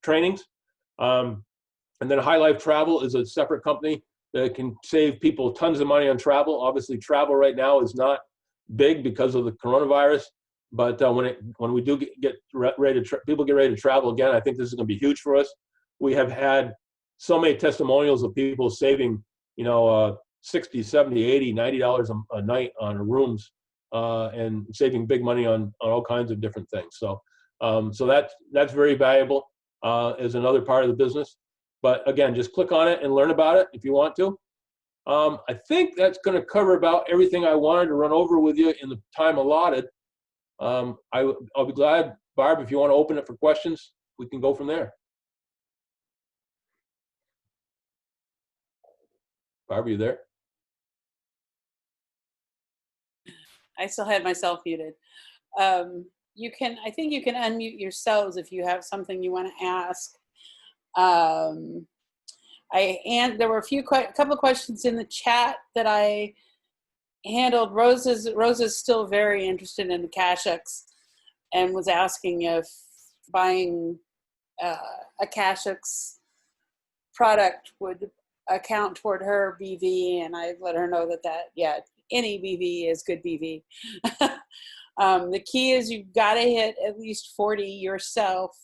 trainings. And then High Life Travel is a separate company that can save people tons of money on travel. Obviously, travel right now is not big because of the coronavirus, but when we do get ready to people get ready to travel again, I think this is going to be huge for us. We have had so many testimonials of people saving, you know, $60, $70, $80, $90 a night on rooms, and saving big money on all kinds of different things. So, so that's very valuable as another part of the business. But again, just click on it and learn about it if you want to. I think that's going to cover about everything I wanted to run over with you in the time allotted. I'll be glad, Barb, if you want to open it for questions, we can go from there. Barb, are you there? I still had myself muted. I think you can unmute yourselves if you have something you want to ask. There were a couple of questions in the chat that I handled. Rosa's still very interested in the AkashX and was asking if buying a AkashX product would account toward her BV, and I let her know that yeah, any BV is good BV. The key is you've got to hit at least 40 yourself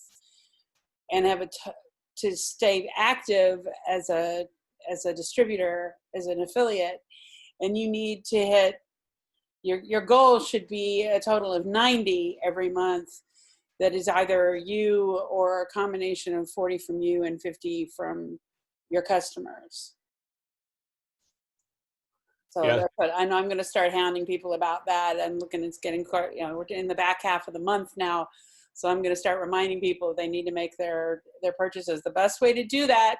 and have to stay active as a distributor, as an affiliate, and you need to hit your goal should be a total of 90 every month. That is either you or a combination of 40 from you and 50 from your customers. So Yes. I know I'm going to start hounding people about that. I'm looking, it's getting, you know, we're in the back half of the month now. So I'm going to start reminding people they need to make their purchases. The best way to do that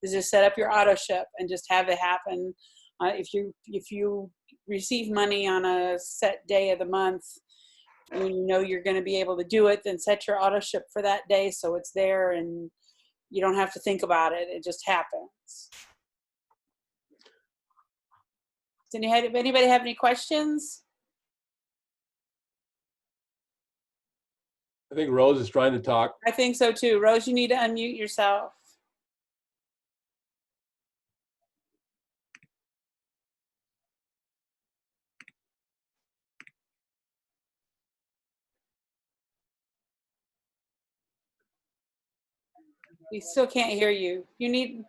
is just set up your auto ship and just have it happen. If you receive money on a set day of the month, and you know you're going to be able to do it, then set your auto ship for that day so it's there and you don't have to think about it. It just happens. Does anybody have any questions? I think Rose is trying to talk. I think so too. Rose, you need to unmute yourself. We still can't hear you. You need.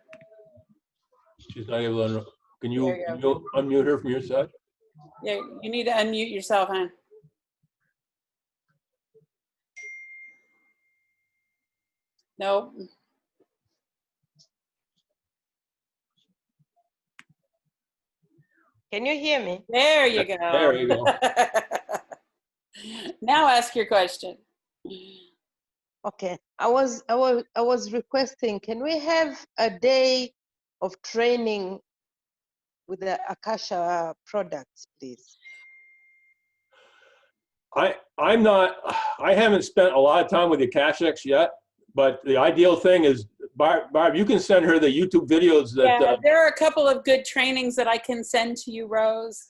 She's not able to. Can you go. unmute her from your side? Yeah, you need to unmute yourself, hon. Nope. Can you hear me? There you go. There you go. Now ask your question. Okay. I was requesting, can we have a day of training with the Akasha products, please? I haven't spent a lot of time with the AkashX yet, but the ideal thing is, Barb, you can send her the YouTube videos that. Yeah, there are a couple of good trainings that I can send to you, Rose,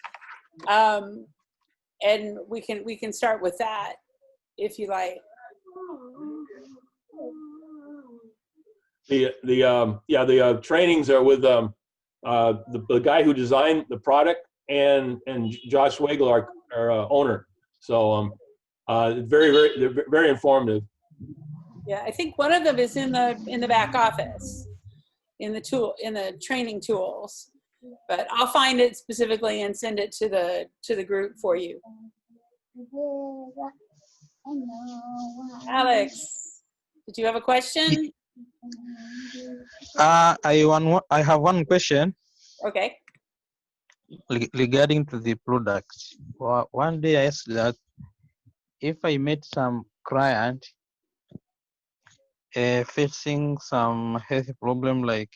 and we can start with that if you like. The trainings are with the guy who designed the product and Josh Wagle, our owner. So they're very informative. Yeah, I think one of them is in the back office, in the training tools. But I'll find it specifically and send it to the group for you. Alex, did you have a question? I have one question. Okay. Regarding to the product. One day I asked that if I met some client facing some health problem like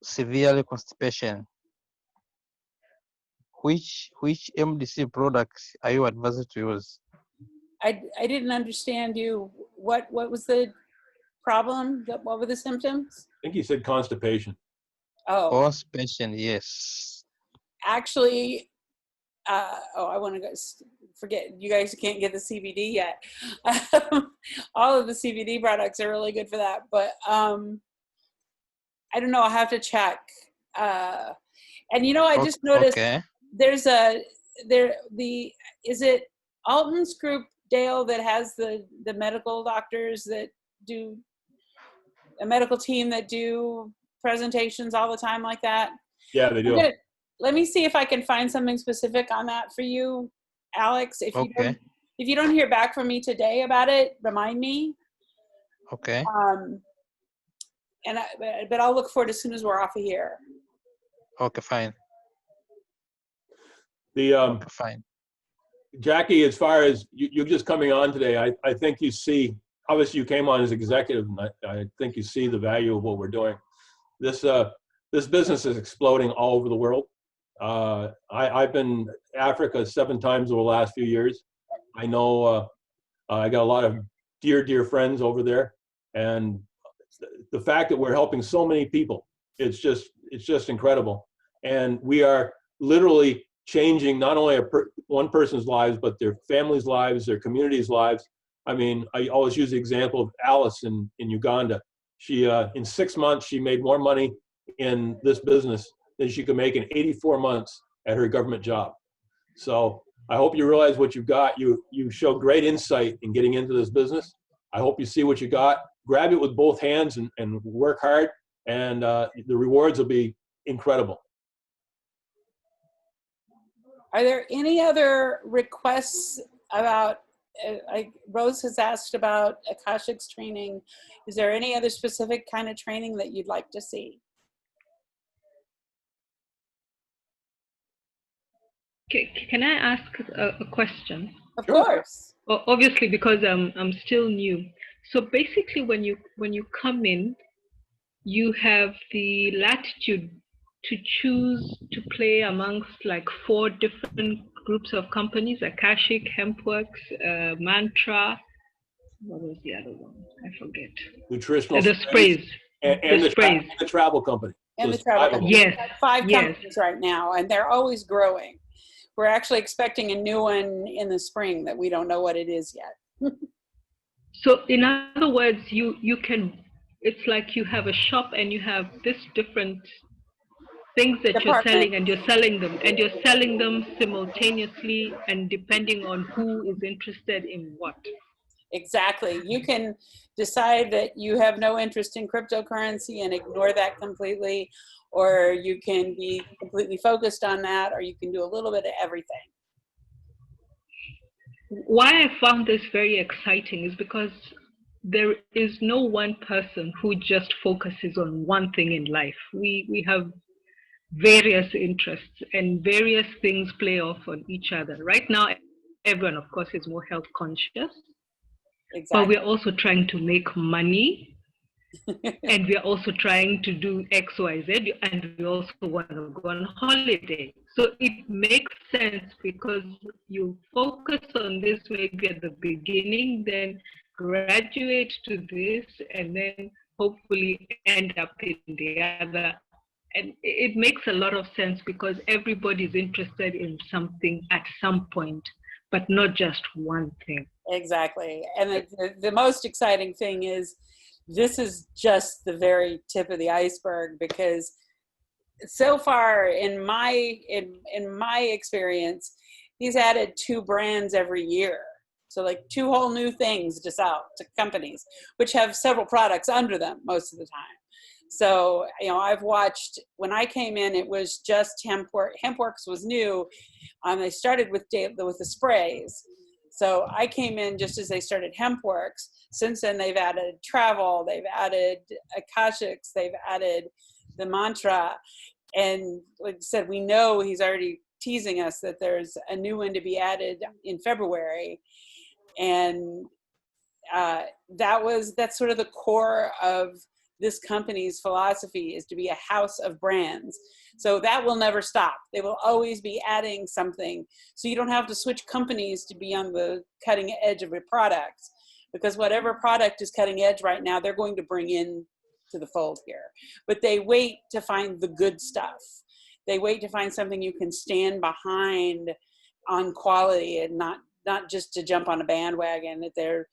severe constipation, which MDC products are you advised to use? I didn't understand you. What was the problem? What were the symptoms? I think he said constipation. Oh. Constipation, yes. actually, I want to go forget, you guys can't get the CBD yet. All of the CBD products are really good for that, but I don't know, I'll have to check. And I just noticed Okay. there's is it Alton's group, Dale, that has the medical doctors that do, a medical team that do presentations all the time like that? Yeah, they do. Let me see if I can find something specific on that for you, Alex. If Okay. you don't hear back from me today about it, remind me. Okay. But I'll look for it as soon as we're off of here. Okay. Fine. The Fine. Jackie, as far as you just coming on today, I think you see, obviously you came on as executive, and I think you see the value of what we're doing. This business is exploding all over the world. I've been Africa 7 times over the last few years. I know I got a lot of dear friends over there, and the fact that we're helping so many people, it's just incredible. And we are literally changing not only one person's lives, but their families' lives, their communities' lives. I mean, I always use the example of Alice in Uganda. She in 6 months, she made more money in this business than she could make in 84 months at her government job. So I hope you realize what you've got. You show great insight in getting into this business. I hope you see what you got. Grab it with both hands and work hard, and the rewards will be incredible. Are there any other requests about, Rose has asked about Akashic's training. Is there any other specific kind of training that you'd like to see? Can I ask a question? Of course. Well, obviously, because I'm still new. So basically, when you come in, you have the latitude to choose to play amongst like 4 different groups of companies: Akashic, Hempworks, Mantra. What was the other one? I forget. Nutritional The sprays. and the sprays. The travel company. And So the travel it's 5 of them. company. Yes. We have 5 Yes. companies right now, and they're always growing. We're actually expecting a new one in the spring that we don't know what it is yet. So in other words, you can, it's like you have a shop and you have this different things that you're Department. selling, and you're selling them simultaneously and depending on who is interested in what. Exactly. You can decide that you have no interest in cryptocurrency and ignore that completely, or you can be completely focused on that, or you can do a little bit of everything. Why I found this very exciting is because there is no one person who just focuses on one thing in life. We have various interests, and various things play off on each other. Right now, everyone, of course, is more health conscious. Exactly. But we're also trying to make money, and we're also trying to do X, Y, Z, and we also want to go on holiday. So it makes sense because you focus on this maybe at the beginning, then graduate to this, and then hopefully end up in the other. And it makes a lot of sense because everybody's interested in something at some point, but not just one thing. Exactly. And the most exciting thing is this is just the very tip of the iceberg, because so far in my experience, he's added 2 brands every year. So like 2 whole new things to sell to companies, which have several products under them most of the time. So, I've watched, when I came in, it was just Hempworks was new. They started with the sprays. So I came in just as they started Hempworks. Since then, they've added travel, they've added Akashics, they've added the Mantra. And like I said, we know he's already teasing us that there's a new one to be added in February. And that's sort of the core of this company's philosophy, is to be a house of brands. So that will never stop. They will always be adding something. So you don't have to switch companies to be on the cutting edge of a product, because whatever product is cutting edge right now, they're going to bring in to the fold here. But they wait to find the good stuff. they wait to find something you can stand behind on quality, and not just to jump on a bandwagon. That they're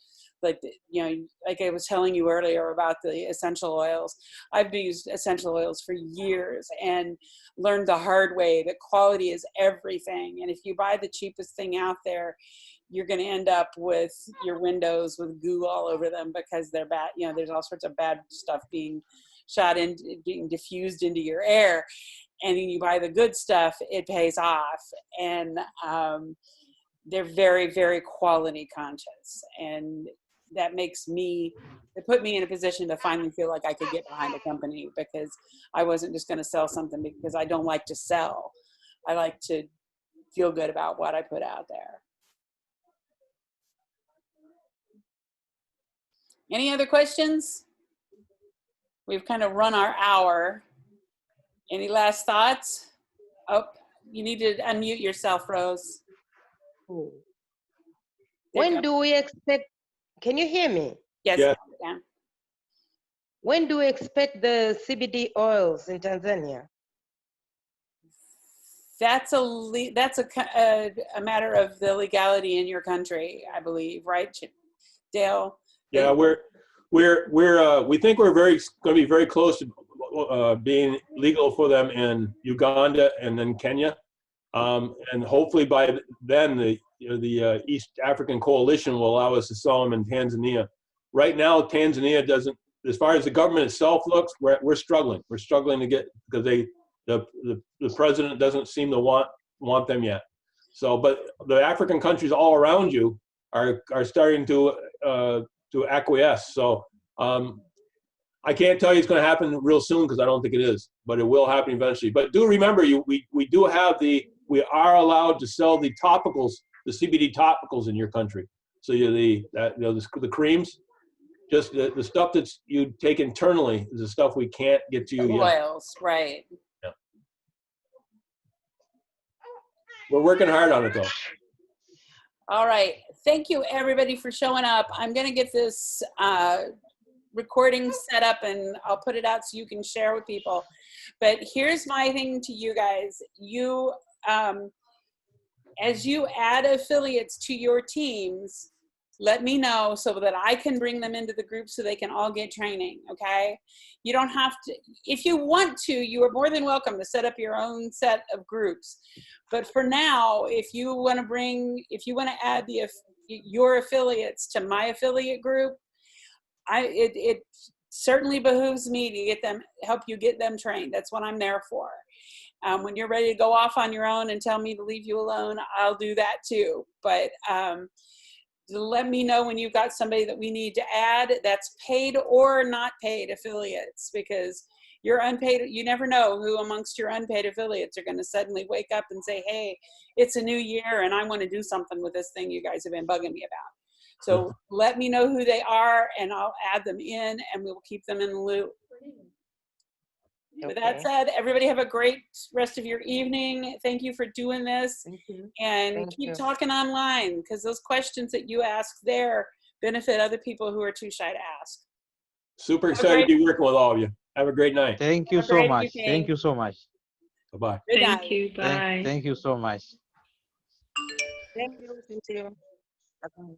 like, you know, like I was telling you earlier about the essential oils. I've used essential oils for years and learned the hard way that quality is everything. And if you buy the cheapest thing out there, you're going to end up with your windows with goo all over them because they're bad. You know, there's all sorts of bad stuff being shot in, being diffused into your air. And then you buy the good stuff, it pays off. And they're very, very quality conscious. And that makes me, it put me in a position to finally feel like I could get behind a company, because I wasn't just going to sell something because I don't like to sell. I like to feel good about what I put out there. Any other questions? We've kind of run our hour. Any last thoughts? Oh, you need to unmute yourself, Rose. When do we expect, can you hear me? Yes. Yeah. Yeah. When do we expect the CBD oils in Tanzania? That's a matter of the legality in your country, I believe, right, Dale? Yeah, we think we're going to be very close to being legal for them in Uganda and then Kenya, and hopefully by then the East African Coalition will allow us to sell them in Tanzania. Right now, Tanzania doesn't. As far as the government itself looks, we're struggling. We're struggling to get, because the president doesn't seem to want them yet. So, but the African countries all around you are starting to acquiesce. So I can't tell you it's going to happen real soon, because I don't think it is, but it will happen eventually. But do remember, we do have we are allowed to sell the topicals, the CBD topicals in your country. So the creams, just the stuff that's you take internally is the stuff we can't get to you yet. Oils, right. Yeah. We're working hard on it though. All right. Thank you, everybody, for showing up. I'm going to get this recording set up, and I'll put it out so you can share with people. But here's my thing to you guys. You, as you add affiliates to your teams, let me know so that I can bring them into the group so they can all get training, okay? You don't have to, if you want to, you are more than welcome to set up your own set of groups. But for now, if you want to add your affiliates to my affiliate group, it certainly behooves me to help you get them trained. That's what I'm there for. When you're ready to go off on your own and tell me to leave you alone, I'll do that too. But let me know when you've got somebody that we need to add that's paid or not paid affiliates, because you're unpaid. You never know who amongst your unpaid affiliates are going to suddenly wake up and say, hey, it's a new year and I want to do something with this thing you guys have been bugging me about. So let me know who they are and I'll add them in and we'll keep them in the loop. Okay. With that said, everybody have a great rest of your evening. Thank you for doing this. Thank you. And keep talking online, because those questions that you ask there benefit other people who are too shy to ask. Super excited to be working with all of you. Have a great night. Thank you so much. Thank you so much. Bye-bye. Thank you. Bye. Thank you so much. Thank you. Thank you. Bye-bye.